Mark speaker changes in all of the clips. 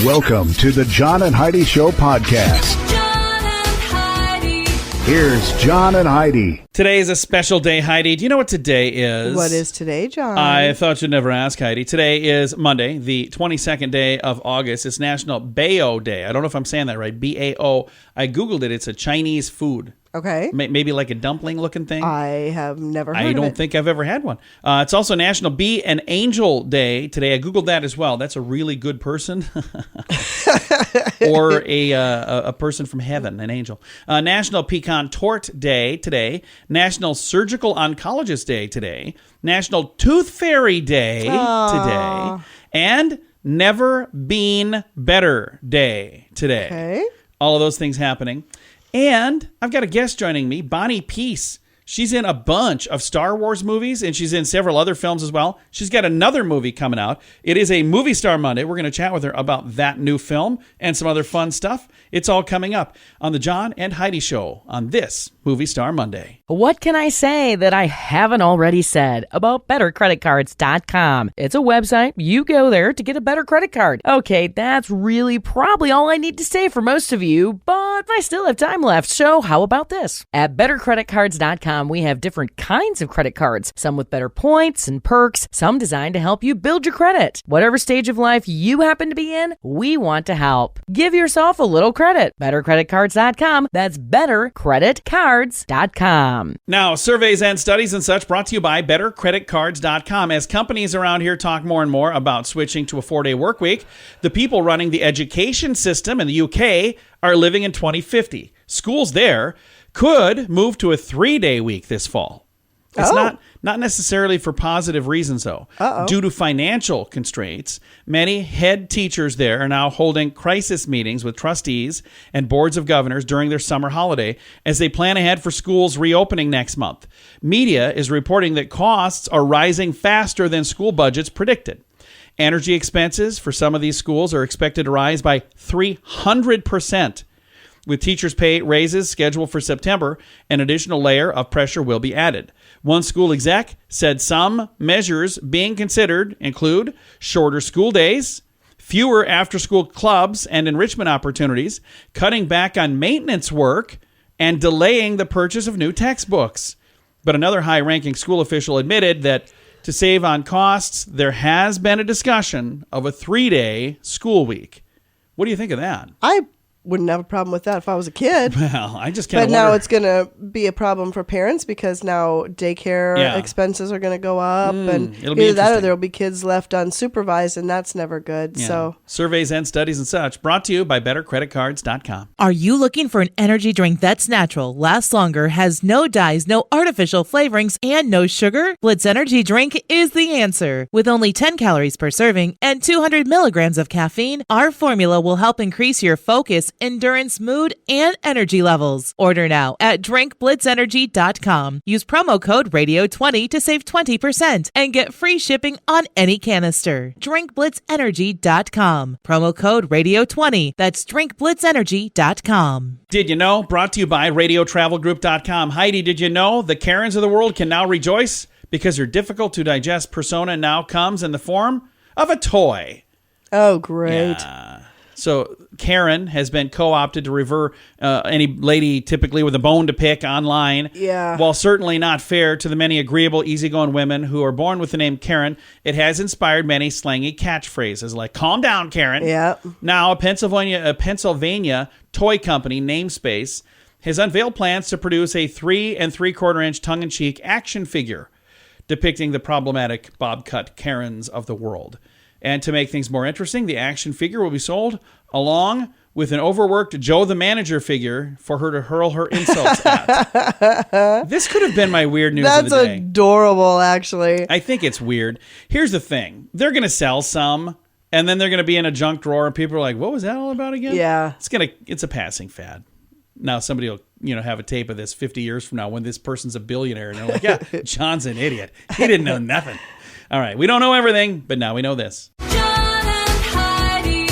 Speaker 1: Welcome to the John and Heidi Show podcast.
Speaker 2: John and Heidi.
Speaker 1: Here's John and Heidi.
Speaker 3: Today is a special day, Heidi. Do you know what today is?
Speaker 4: What is today, John?
Speaker 3: I thought you'd never ask, Heidi. Today is Monday, the 22nd day of August. It's National Bao Day. I don't know if I'm saying that right. B-A-O. I Googled it. It's a Chinese food.
Speaker 4: Okay.
Speaker 3: Maybe like a dumpling-looking thing.
Speaker 4: I have never heard of it.
Speaker 3: I don't think I've ever had one. It's also National Be an Angel Day today. I Googled that as well. That's a really good person. Or a person from heaven, an angel. National Pecan Tort Day today. National Surgical Oncologist Day today. National Tooth Fairy Day today. And Never Been Better Day today.
Speaker 4: Okay.
Speaker 3: All of those things happening. And I've got a guest joining me, Bonnie Piesse. She's in a bunch of Star Wars movies, and she's in several other films as well. She's got another movie coming out. It is a Movie Star Monday. We're going to chat with her about that new film and some other fun stuff. It's all coming up on the John and Heidi Show on this Movie Star Monday.
Speaker 5: What can I say that I haven't already said about BetterCreditCards.com? It's a website. You go there to get a better credit card. Okay, that's really probably all I need to say for most of you, but I still have time left, so how about this? At BetterCreditCards.com, we have different kinds of credit cards, some with better points and perks, some designed to help you build your credit. Whatever stage of life you happen to be in, we want to help. Give yourself a little credit. BetterCreditCards.com. That's BetterCreditCards.com.
Speaker 3: Now, surveys and studies and such brought to you by BetterCreditCards.com. As companies around here talk more and more about switching to a 4-day work week, the people running the education system in the UK are living in 2050. Schools there could move to a 3-day week this fall. It's not necessarily for positive reasons, though. Due to financial constraints, many head teachers there are now holding crisis meetings with trustees and boards of governors during their summer holiday as they plan ahead for schools reopening next month. Media is reporting that costs are rising faster than school budgets predicted. Energy expenses for some of these schools are expected to rise by 300%. With teachers' pay raises scheduled for September, an additional layer of pressure will be added. One school exec said some measures being considered include shorter school days, fewer after-school clubs and enrichment opportunities, cutting back on maintenance work, and delaying the purchase of new textbooks. But another high-ranking school official admitted that to save on costs, there has been a discussion of a 3-day school week. What do you think of that?
Speaker 4: I wouldn't have a problem with that if I was a kid.
Speaker 3: Well, I just kind of
Speaker 4: But now it's going to be a problem for parents because now daycare expenses are going to go up. And
Speaker 3: it'll be
Speaker 4: either that or
Speaker 3: interesting.
Speaker 4: there will be kids left unsupervised, and that's never good.
Speaker 3: Yeah.
Speaker 4: So
Speaker 3: Surveys and studies and such brought to you by BetterCreditCards.com.
Speaker 6: Are you looking for an energy drink that's natural, lasts longer, has no dyes, no artificial flavorings, and no sugar? Blitz Energy Drink is the answer. With only 10 calories per serving and 200 milligrams of caffeine, our formula will help increase your focus, endurance, mood, and energy levels. Order now at drinkblitzenergy.com. Use promo code RADIO20 to save 20% and get free shipping on any canister. drinkblitzenergy.com. Promo code RADIO20. That's drinkblitzenergy.com.
Speaker 3: Did you know? Brought to you by RadioTravelGroup.com. Heidi, did you know the Karens of the world can now rejoice because your difficult to digest persona now comes in the form of a toy?
Speaker 4: Oh, great.
Speaker 3: Yeah. So Karen has been co-opted to revere any lady typically with a bone to pick online.
Speaker 4: Yeah.
Speaker 3: While certainly not fair to the many agreeable, easygoing women who are born with the name Karen, it has inspired many slangy catchphrases like "Calm down, Karen."
Speaker 4: Yeah.
Speaker 3: Now, a Pennsylvania toy company, Namespace, has unveiled plans to produce a 3 3/4-inch tongue-in-cheek action figure depicting the problematic bob-cut Karens of the world. And to make things more interesting, the action figure will be sold along with an overworked Joe the Manager figure for her to hurl her insults at. This could have been my weird news of the day.
Speaker 4: That's adorable, actually.
Speaker 3: I think it's weird. Here's the thing. They're going to sell some, and then they're going to be in a junk drawer, and people are like, what was that all about again?
Speaker 4: Yeah.
Speaker 3: It's a passing fad. Now somebody will, have a tape of this 50 years from now when this person's a billionaire, and they're like, yeah, John's an idiot. He didn't know nothing. All right, we don't know everything, but now we know this.
Speaker 2: John and Heidi.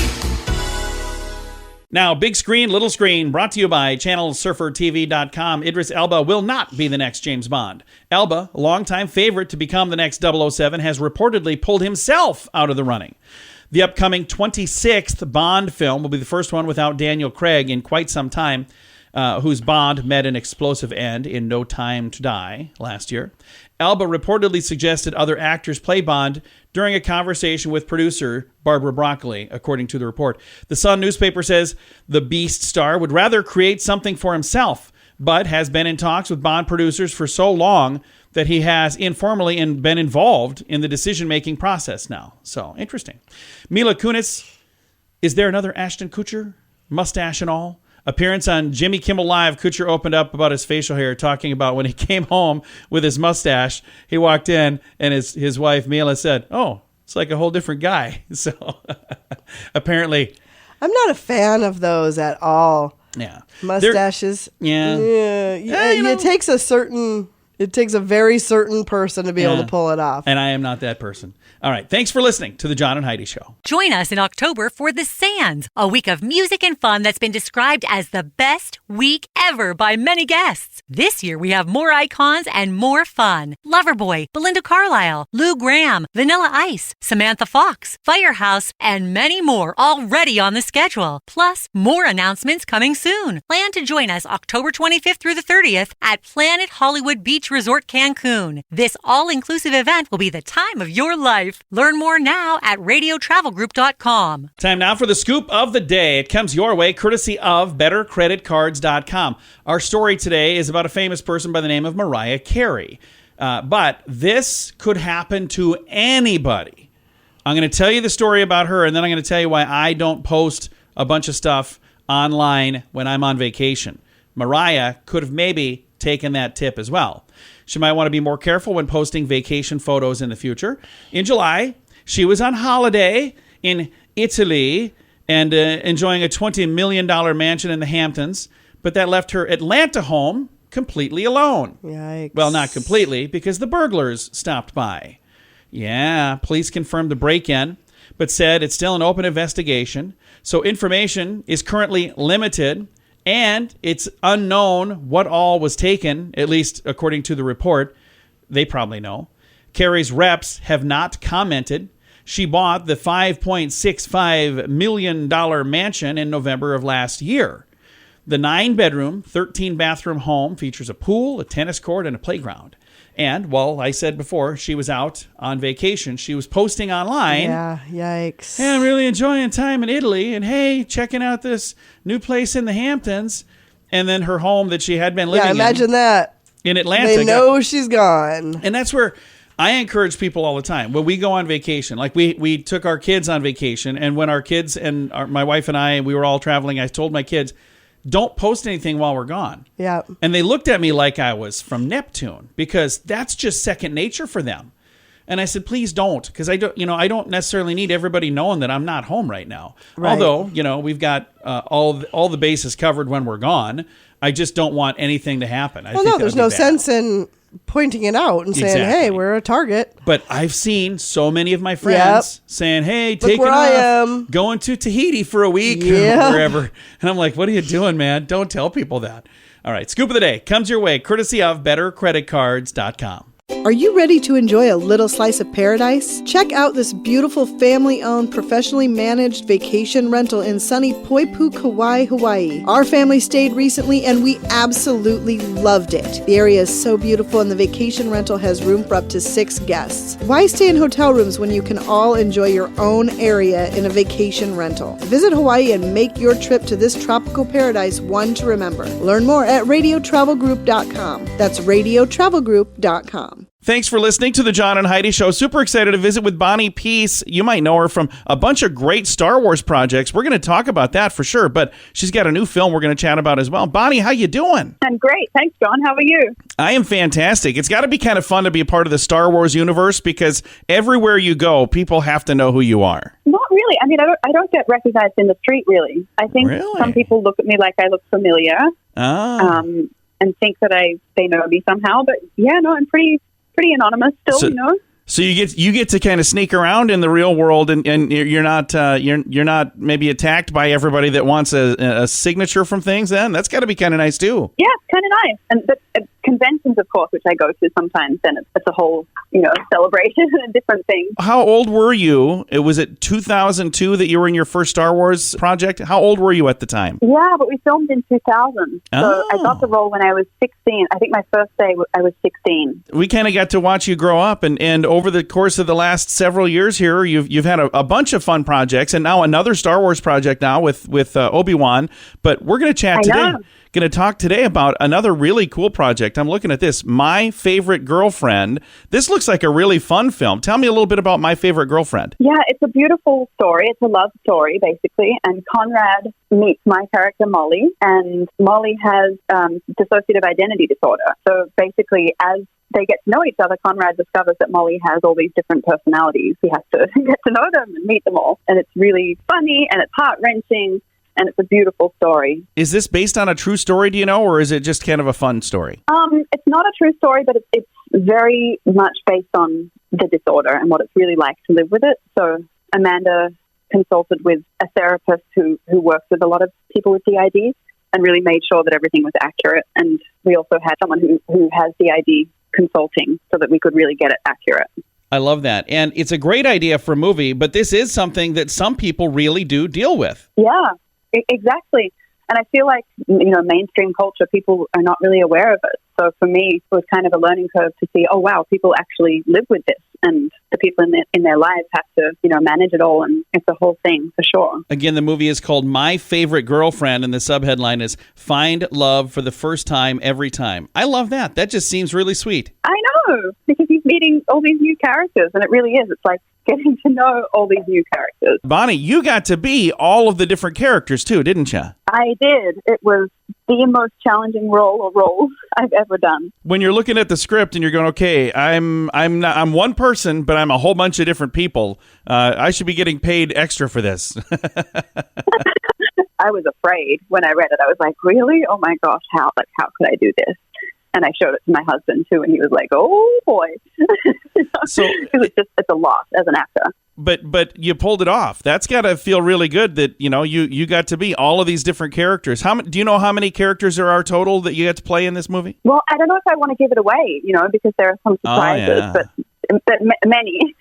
Speaker 3: Now, big screen, little screen, brought to you by ChannelSurferTV.com. Idris Elba will not be the next James Bond. Elba, a longtime favorite to become the next 007, has reportedly pulled himself out of the running. The upcoming 26th Bond film will be the first one without Daniel Craig in quite some time, whose Bond met an explosive end in No Time to Die last year. Elba reportedly suggested other actors play Bond during a conversation with producer Barbara Broccoli, according to the report. The Sun newspaper says the Beast star would rather create something for himself, but has been in talks with Bond producers for so long that he has informally been involved in the decision-making process now. So, interesting. Mila Kunis, is there another Ashton Kutcher? Mustache and all? Appearance on Jimmy Kimmel Live, Kutcher opened up about his facial hair, talking about when he came home with his mustache. He walked in, and his wife, Mila, said, "Oh, it's like a whole different guy." So, apparently...
Speaker 4: I'm not a fan of those at all.
Speaker 3: Yeah.
Speaker 4: Mustaches.
Speaker 3: Yeah.
Speaker 4: It takes a very certain person to be able to pull it off.
Speaker 3: And I am not that person. All right. Thanks for listening to The John and Heidi Show.
Speaker 7: Join us in October for The Sands, a week of music and fun that's been described as the best week ever by many guests. This year, we have more icons and more fun. Loverboy, Belinda Carlisle, Lou Gramm, Vanilla Ice, Samantha Fox, Firehouse, and many more already on the schedule. Plus, more announcements coming soon. Plan to join us October 25th through the 30th at Planet Hollywood Beach Resort Cancun. This all-inclusive event will be the time of your life. Learn more now at radiotravelgroup.com.
Speaker 3: Time now for the scoop of the day. It comes your way courtesy of bettercreditcards.com. Our story today is about a famous person by the name of Mariah Carey. But this could happen to anybody. I'm going to tell you the story about her, and then I'm going to tell you why I don't post a bunch of stuff online when I'm on vacation. Mariah could have maybe taken that tip as well. She might want to be more careful when posting vacation photos in the future. In July, she was on holiday in Italy and enjoying a $20 million mansion in the Hamptons, but that left her Atlanta home completely alone.
Speaker 4: Yikes.
Speaker 3: Well, not completely, because the burglars stopped by. Yeah, police confirmed the break-in, but said it's still an open investigation. So information is currently limited, and it's unknown what all was taken, at least according to the report. They probably know. Carey's reps have not commented. She bought the $5.65 million mansion in November of last year. The 9-bedroom, 13-bathroom home features a pool, a tennis court, and a playground. And, well, I said before, she was out on vacation. She was posting online.
Speaker 4: Yeah, yikes.
Speaker 3: Hey, I'm really enjoying time in Italy. And, hey, checking out this new place in the Hamptons. And then her home that she had been living in.
Speaker 4: Yeah, imagine that.
Speaker 3: In Atlanta.
Speaker 4: They know she's gone.
Speaker 3: And that's where I encourage people all the time. When we go on vacation, like we took our kids on vacation. And when our kids and my wife and I, we were all traveling, I told my kids, don't post anything while we're gone.
Speaker 4: Yeah.
Speaker 3: And they looked at me like I was from Neptune, because that's just second nature for them. And I said, please don't, because I don't necessarily need everybody knowing that I'm not home right now.
Speaker 4: Right.
Speaker 3: Although, we've got all the bases covered when we're gone. I just don't want anything to happen. I think
Speaker 4: there's no sense in pointing it out and saying, hey, we're a target.
Speaker 3: But I've seen so many of my friends saying, hey, taking
Speaker 4: where
Speaker 3: off,
Speaker 4: I am.
Speaker 3: Going to Tahiti for a week or wherever. And I'm like, what are you doing, man? Don't tell people that. All right, scoop of the day comes your way courtesy of bettercreditcards.com.
Speaker 8: Are you ready to enjoy a little slice of paradise? Check out this beautiful family-owned, professionally managed vacation rental in sunny Poipu, Kauai, Hawaii. Our family stayed recently and we absolutely loved it. The area is so beautiful and the vacation rental has room for up to 6 guests. Why stay in hotel rooms when you can all enjoy your own area in a vacation rental? Visit Hawaii and make your trip to this tropical paradise one to remember. Learn more at radiotravelgroup.com. That's radiotravelgroup.com.
Speaker 3: Thanks for listening to the John and Heidi Show. Super excited to visit with Bonnie Piesse. You might know her from a bunch of great Star Wars projects. We're going to talk about that for sure, but she's got a new film we're going to chat about as well. Bonnie, how you doing?
Speaker 9: I'm great. Thanks, John. How are you?
Speaker 3: I am fantastic. It's got to be kind of fun to be a part of the Star Wars universe, because everywhere you go, people have to know who you are.
Speaker 9: Not really. I mean, I don't get recognized in the street, really. I think some people look at me like I look familiar and think that they know me somehow. But yeah, no, I'm pretty anonymous still,
Speaker 3: So you get to kind of sneak around in the real world, and you're not maybe attacked by everybody that wants a signature from things. Then that's got to be kind of nice too.
Speaker 9: Yeah, it's kind of nice. And but conventions, of course, which I go to sometimes, then it's a whole, celebration and a different thing.
Speaker 3: How old were you? Was it 2002 that you were in your first Star Wars project? How old were you at the time?
Speaker 9: Yeah, but we filmed in 2000. So I got the role when I was 16. I think my first day I was 16.
Speaker 3: We kind of got to watch you grow up, and over the course of the last several years here, you've had a bunch of fun projects, and now another Star Wars project now with Obi-Wan. But we're going to chat today. Going to talk today about another really cool project. I'm looking at this, My Favorite Girlfriend. This looks like a really fun film. Tell me a little bit about My Favorite Girlfriend.
Speaker 9: Yeah, it's a beautiful story. It's a love story, basically. And Conrad meets my character, Molly, and Molly has dissociative identity disorder. So basically, as they get to know each other, Conrad discovers that Molly has all these different personalities. He has to get to know them and meet them all. And it's really funny, and it's heart-wrenching. And it's a beautiful story.
Speaker 3: Is this based on a true story, do you know, or is it just kind of a fun story?
Speaker 9: It's not a true story, but it's very much based on the disorder and what it's really like to live with it. So Amanda consulted with a therapist who works with a lot of people with DID and really made sure that everything was accurate. And we also had someone who has DID consulting so that we could really get it accurate.
Speaker 3: I love that. And it's a great idea for a movie, but this is something that some people really do deal with.
Speaker 9: Yeah. Exactly. And I feel like, mainstream culture, people are not really aware of it. So for me, it was kind of a learning curve to see, oh, wow, people actually live with this. And the people in their lives have to, manage it all. And it's a whole thing for sure.
Speaker 3: Again, the movie is called My Favorite Girlfriend, and the subheadline is Find Love for the First Time Every Time. I love that. That just seems really sweet.
Speaker 9: I know, because he's meeting all these new characters, and it really is. It's like getting to know all these new characters.
Speaker 3: Bonnie, you got to be all of the different characters too, didn't you?
Speaker 9: I did. It was the most challenging roles I've ever done.
Speaker 3: When you're looking at the script and you're going, okay, I'm one person, but I'm a whole bunch of different people. I should be getting paid extra for this.
Speaker 9: I was afraid when I read it. I was like, really? Oh my gosh, how could I do this? And I showed it to my husband too, and he was like, "Oh boy!" So it's a loss as an actor.
Speaker 3: But you pulled it off. That's got to feel really good that you got to be all of these different characters. Do you know how many characters there are total that you get to play in this movie?
Speaker 9: Well, I don't know if I want to give it away, because there are some surprises, but many,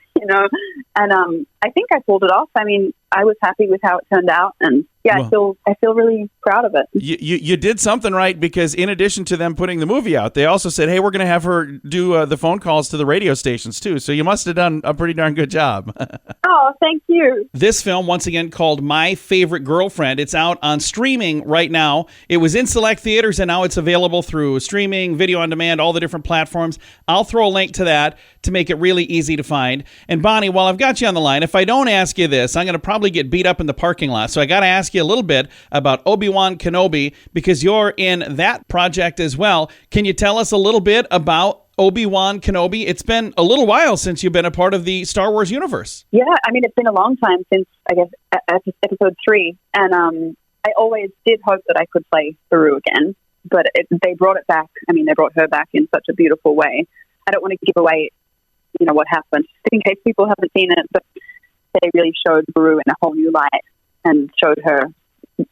Speaker 9: And I think I pulled it off. I mean, I was happy with how it turned out, and I feel really proud of it.
Speaker 3: You did something right, because in addition to them putting the movie out, they also said, hey, we're going to have her do the phone calls to the radio stations too. So you must have done a pretty darn good job.
Speaker 9: Oh, thank you.
Speaker 3: This film, once again, called My Favorite Girlfriend. It's out on streaming right now. It was in select theaters, and now it's available through streaming, video on demand, all the different platforms. I'll throw a link to that to make it really easy to find. And Bonnie, while I've got you on the line, if I don't ask you this, I'm going to probably get beat up in the parking lot. So I got to ask you a little bit about Obi-Wan Kenobi, because you're in that project as well. Can you tell us a little bit about Obi-Wan Kenobi? It's been a little while since you've been a part of the Star Wars universe.
Speaker 9: Yeah, I mean, it's been a long time since, I guess, episode 3. And I always did hope that I could play Beru again, but they brought it back. I mean, they brought her back in such a beautiful way. I don't want to give away, what happened, in case people haven't seen it, but they really showed Beru in a whole new light and showed her, a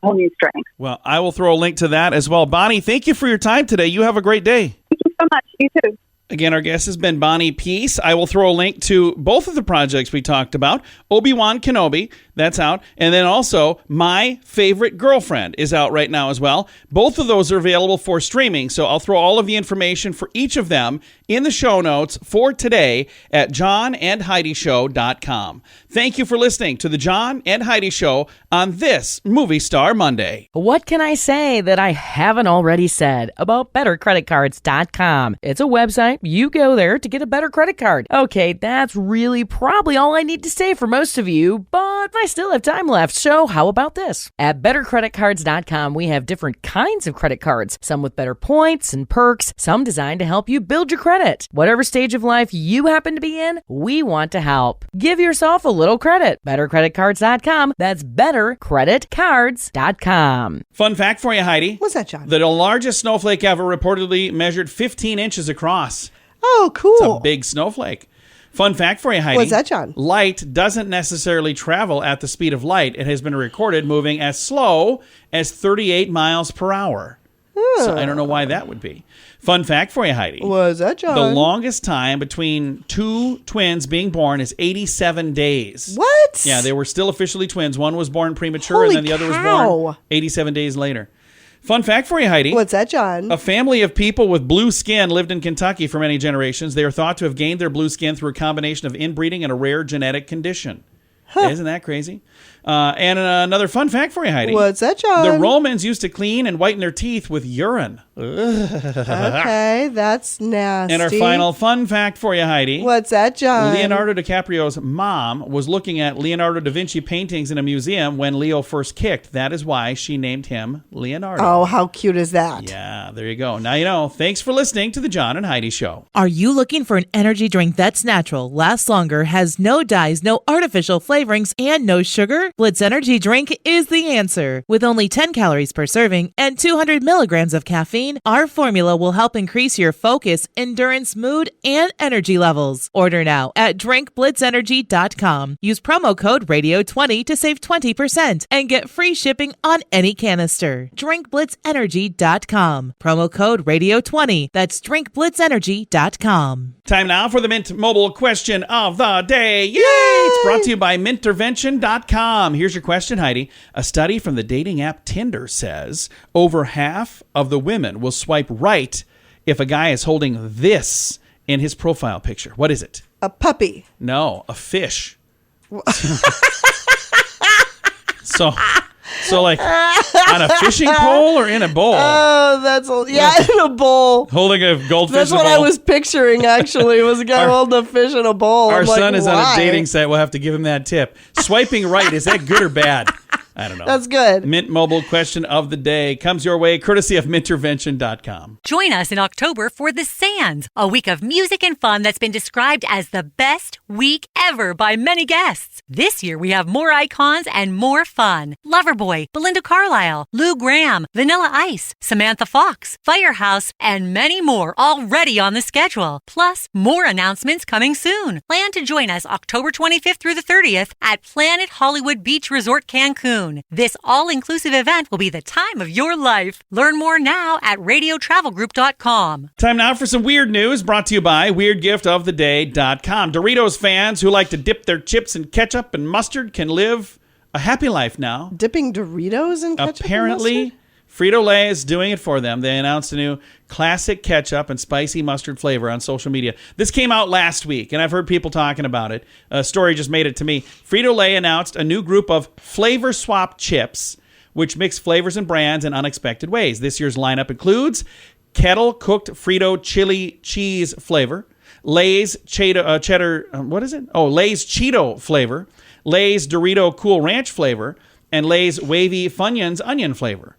Speaker 9: whole new strength.
Speaker 3: Well, I will throw a link to that as well. Bonnie, thank you for your time today. You have a great day.
Speaker 9: Thank you so much. You too.
Speaker 3: Again, our guest has been Bonnie Piesse. I will throw a link to both of the projects we talked about. Obi-Wan Kenobi, that's out. And then also, My Favorite Girlfriend is out right now as well. Both of those are available for streaming, so I'll throw all of the information for each of them in the show notes for today at johnandheidishow.com. Thank you for listening to The John and Heidi Show on this Movie Star Monday.
Speaker 5: What can I say that I haven't already said about bettercreditcards.com? It's a website. You go there to get a better credit card. Okay, that's really probably all I need to say for most of you, but I still have time left, so how about this? At bettercreditcards.com, we have different kinds of credit cards, some with better points and perks, some designed to help you build your credit. Whatever stage of life you happen to be in, we want to help. Give yourself a little credit. Bettercreditcards.com. That's bettercreditcards.com.
Speaker 3: Fun fact for you, Heidi.
Speaker 4: What's that, John?
Speaker 3: The largest snowflake ever reportedly measured 15 inches across.
Speaker 4: Oh, cool.
Speaker 3: It's a big snowflake. Fun fact for you, Heidi.
Speaker 4: What's that, John?
Speaker 3: Light doesn't necessarily travel at the speed of light. It has been recorded moving as slow as 38 miles per hour. So I don't know why that would be. Fun fact for you, Heidi.
Speaker 4: Was that, John?
Speaker 3: The longest time between two twins being born is 87 days.
Speaker 4: What?
Speaker 3: Yeah, they were still officially twins. One was born premature,
Speaker 4: Holy
Speaker 3: and then the other was
Speaker 4: cow.
Speaker 3: born 87 days later. Fun fact for you, Heidi.
Speaker 4: What's that, John?
Speaker 3: A family of people with blue skin lived in Kentucky for many generations. They are thought to have gained their blue skin through a combination of inbreeding and a rare genetic condition. Isn't that crazy? And another fun fact for you, Heidi.
Speaker 4: What's that, John?
Speaker 3: The Romans used to clean and whiten their teeth with urine.
Speaker 4: Okay, that's nasty.
Speaker 3: And our final fun fact for you, Heidi.
Speaker 4: What's that, John?
Speaker 3: Leonardo DiCaprio's mom was looking at Leonardo da Vinci paintings in a museum when Leo first kicked. That is why she named him Leonardo.
Speaker 4: Oh, how cute is that?
Speaker 3: Yeah, there you go. Now you know. Thanks for listening to the John and Heidi Show.
Speaker 6: Are you looking for an energy drink that's natural, lasts longer, has no dyes, no artificial flavorings, and no sugar? Blitz Energy Drink is the answer. With only 10 calories per serving and 200 milligrams of caffeine, our formula will help increase your focus, endurance, mood, and energy levels. Order now at drinkblitzenergy.com. Use promo code RADIO20 to save 20% and get free shipping on any canister. drinkblitzenergy.com. Promo code RADIO20. That's drinkblitzenergy.com.
Speaker 3: Time now for the Mint Mobile question of the day. Yay! It's brought to you by Mintervention.com. Here's your question, Heidi. A study from the dating app Tinder says over half of the women will swipe right if a guy is holding this in his profile picture. What is it?
Speaker 4: A puppy.
Speaker 3: No, a fish. So like on a fishing pole or in a bowl?
Speaker 4: Oh, that's in a bowl.
Speaker 3: Holding a goldfish
Speaker 4: That's
Speaker 3: in a
Speaker 4: what
Speaker 3: bowl.
Speaker 4: I was picturing, actually, was a guy holding a fish in a bowl.
Speaker 3: Our
Speaker 4: I'm
Speaker 3: son
Speaker 4: like,
Speaker 3: is on
Speaker 4: why?
Speaker 3: a dating site. We'll have to give him that tip. Swiping right, is that good or bad? I don't know.
Speaker 4: That's good.
Speaker 3: Mint Mobile question of the day comes your way courtesy of Mintervention.com.
Speaker 7: Join us in October for The Sands, a week of music and fun that's been described as the best week ever by many guests. This year we have more icons and more fun. Loverboy, Belinda Carlisle, Lou Gramm, Vanilla Ice, Samantha Fox, Firehouse, and many more already on the schedule. Plus, more announcements coming soon. Plan to join us October 25th through the 30th at Planet Hollywood Beach Resort Cancun. This all-inclusive event will be the time of your life. Learn more now at radiotravelgroup.com.
Speaker 3: Time now for some weird news brought to you by WeirdGiftOfTheDay.com. Doritos fans who like to dip their chips in ketchup and mustard can live a happy life now.
Speaker 4: Dipping Doritos in ketchup
Speaker 3: Apparently,
Speaker 4: and mustard?
Speaker 3: Frito-Lay is doing it for them. They announced a new classic ketchup and spicy mustard flavor on social media. This came out last week, and I've heard people talking about it. A story just made it to me. Frito-Lay announced a new group of flavor swap chips, which mix flavors and brands in unexpected ways. This year's lineup includes kettle-cooked Frito chili cheese flavor, Lay's cheddar, what is it? Oh, Lay's Cheeto flavor, Lay's Dorito Cool Ranch flavor, and Lay's Wavy Funyuns onion flavor.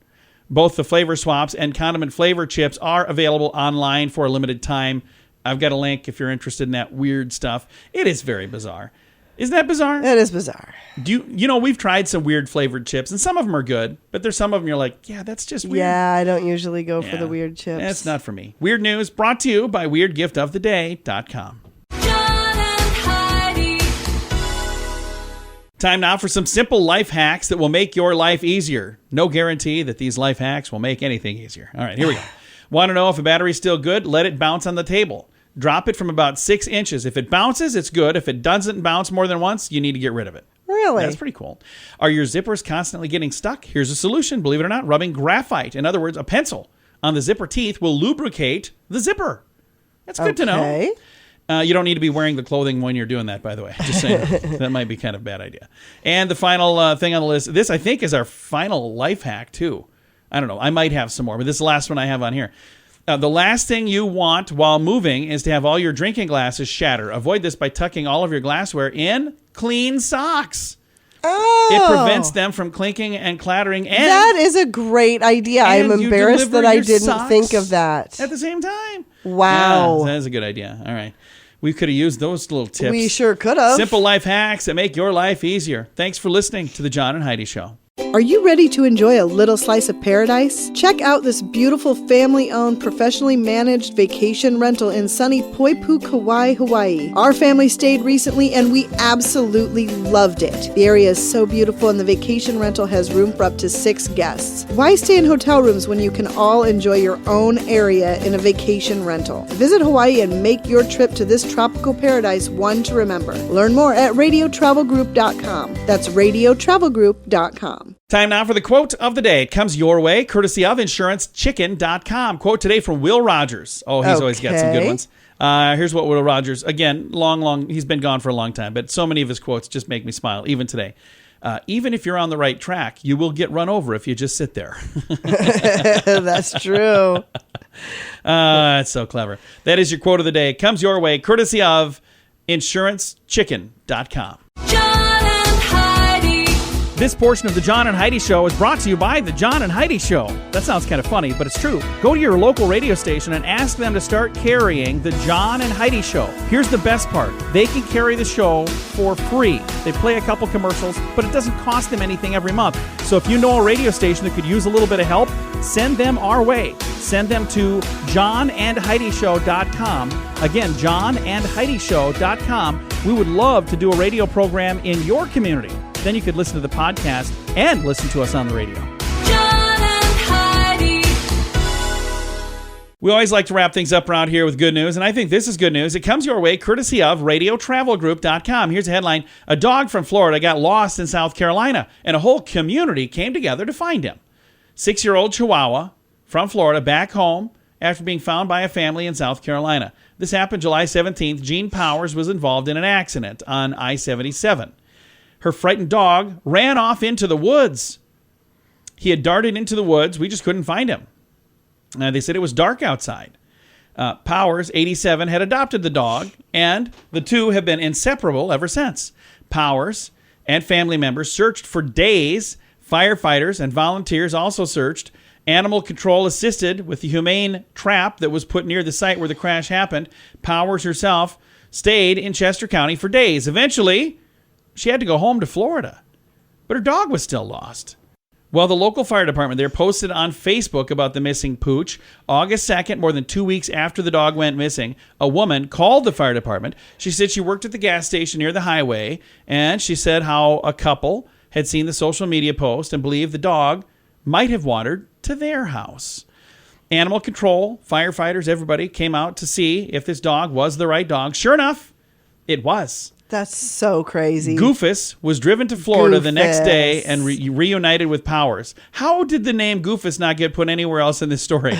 Speaker 3: Both the flavor swaps and condiment flavor chips are available online for a limited time. I've got a link if you're interested in that weird stuff. It is very bizarre. Isn't that bizarre?
Speaker 4: It is bizarre.
Speaker 3: You know, we've tried some weird flavored chips, and some of them are good, but there's some of them you're like, yeah, that's just weird.
Speaker 4: Yeah, I don't usually go for the weird chips.
Speaker 3: That's not for me. Weird news brought to you by WeirdGiftOfTheDay.com.
Speaker 2: John and Heidi.
Speaker 3: Time now for some simple life hacks that will make your life easier. No guarantee that these life hacks will make anything easier. All right, here we go. Want to know if a battery's still good? Let it bounce on the table. Drop it from about 6 inches. If it bounces, it's good. If it doesn't bounce more than once, you need to get rid of it.
Speaker 4: Really?
Speaker 3: That's pretty cool. Are your zippers constantly getting stuck? Here's a solution, believe it or not. Rubbing graphite, in other words, a pencil, on the zipper teeth will lubricate the zipper. That's good to know. You don't need to be wearing the clothing when you're doing that, by the way. Just saying. That might be kind of a bad idea. And the final thing on the list, this I think is our final life hack too. I don't know. I might have some more, but this is the last one I have on here. The last thing you want while moving is to have all your drinking glasses shatter. Avoid this by tucking all of your glassware in clean socks.
Speaker 4: Oh.
Speaker 3: It prevents them from clinking and clattering. And
Speaker 4: that is a great idea. I'm embarrassed that I didn't think of that.
Speaker 3: At the same time.
Speaker 4: Wow.
Speaker 3: Yeah, that is a good idea. All right. We could have used those little tips.
Speaker 4: We sure could have.
Speaker 3: Simple life hacks that make your life easier. Thanks for listening to The John and Heidi Show.
Speaker 8: Are you ready to enjoy a little slice of paradise? Check out this beautiful family-owned, professionally managed vacation rental in sunny Poipu, Kauai, Hawaii. Our family stayed recently and we absolutely loved it. The area is so beautiful and the vacation rental has room for up to 6 guests. Why stay in hotel rooms when you can all enjoy your own area in a vacation rental? Visit Hawaii and make your trip to this tropical paradise one to remember. Learn more at radiotravelgroup.com. That's radiotravelgroup.com.
Speaker 3: Time now for the quote of the day. It comes your way, courtesy of insurancechicken.com. Quote today from Will Rogers. Oh, he's always got some good ones. Here's what Will Rogers, again, he's been gone for a long time, but so many of his quotes just make me smile, even today. Even if you're on the right track, you will get run over if you just sit there.
Speaker 4: That's true.
Speaker 3: That's so clever. That is your quote of the day. It comes your way, courtesy of insurancechicken.com. This portion of the John and Heidi Show is brought to you by the John and Heidi Show. That sounds kind of funny, but it's true. Go to your local radio station and ask them to start carrying the John and Heidi Show. Here's the best part. They can carry the show for free. They play a couple commercials, but it doesn't cost them anything every month. So if you know a radio station that could use a little bit of help, send them our way. Send them to johnandheidishow.com. Again, johnandheidishow.com. We would love to do a radio program in your community. Then you could listen to the podcast and listen to us on the radio.
Speaker 2: John and Heidi.
Speaker 3: We always like to wrap things up around here with good news, and I think this is good news. It comes your way courtesy of radiotravelgroup.com. Here's a headline. A dog from Florida got lost in South Carolina, and a whole community came together to find him. 6-year-old Chihuahua from Florida back home after being found by a family in South Carolina. This happened July 17th. Jean Powers was involved in an accident on I-77. Her frightened dog ran off into the woods. He had darted into the woods. We just couldn't find him. They said it was dark outside. Powers, 87, had adopted the dog, and the two have been inseparable ever since. Powers and family members searched for days. Firefighters and volunteers also searched. Animal control assisted with the humane trap that was put near the site where the crash happened. Powers herself stayed in Chester County for days. Eventually, she had to go home to Florida, but her dog was still lost. Well, the local fire department there posted on Facebook about the missing pooch. August 2nd, more than 2 weeks after the dog went missing, a woman called the fire department. She said she worked at the gas station near the highway, and she said how a couple had seen the social media post and believed the dog might have wandered to their house. Animal control, firefighters, everybody came out to see if this dog was the right dog. Sure enough, it was.
Speaker 4: That's so crazy.
Speaker 3: Goofus was driven to Florida the next day and reunited with Powers. How did the name Goofus not get put anywhere else in this story?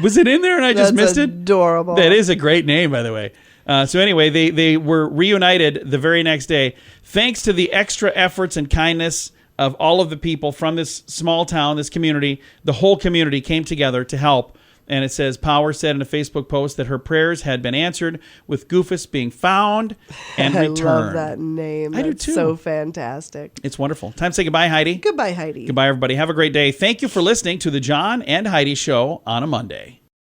Speaker 3: Was it in there and I just missed it?
Speaker 4: Adorable.
Speaker 3: That is a great name, by the way. So anyway, they were reunited the very next day. Thanks to the extra efforts and kindness of all of the people from this small town, this community, the whole community came together to help. And it says, Powers said in a Facebook post that her prayers had been answered with Goofus being found and returned.
Speaker 4: I love that name.
Speaker 3: I do too.
Speaker 4: So fantastic.
Speaker 3: It's wonderful. Time to say goodbye, Heidi.
Speaker 4: Goodbye, Heidi.
Speaker 3: Goodbye, everybody. Have a great day. Thank you for listening to the John and Heidi Show on a Monday.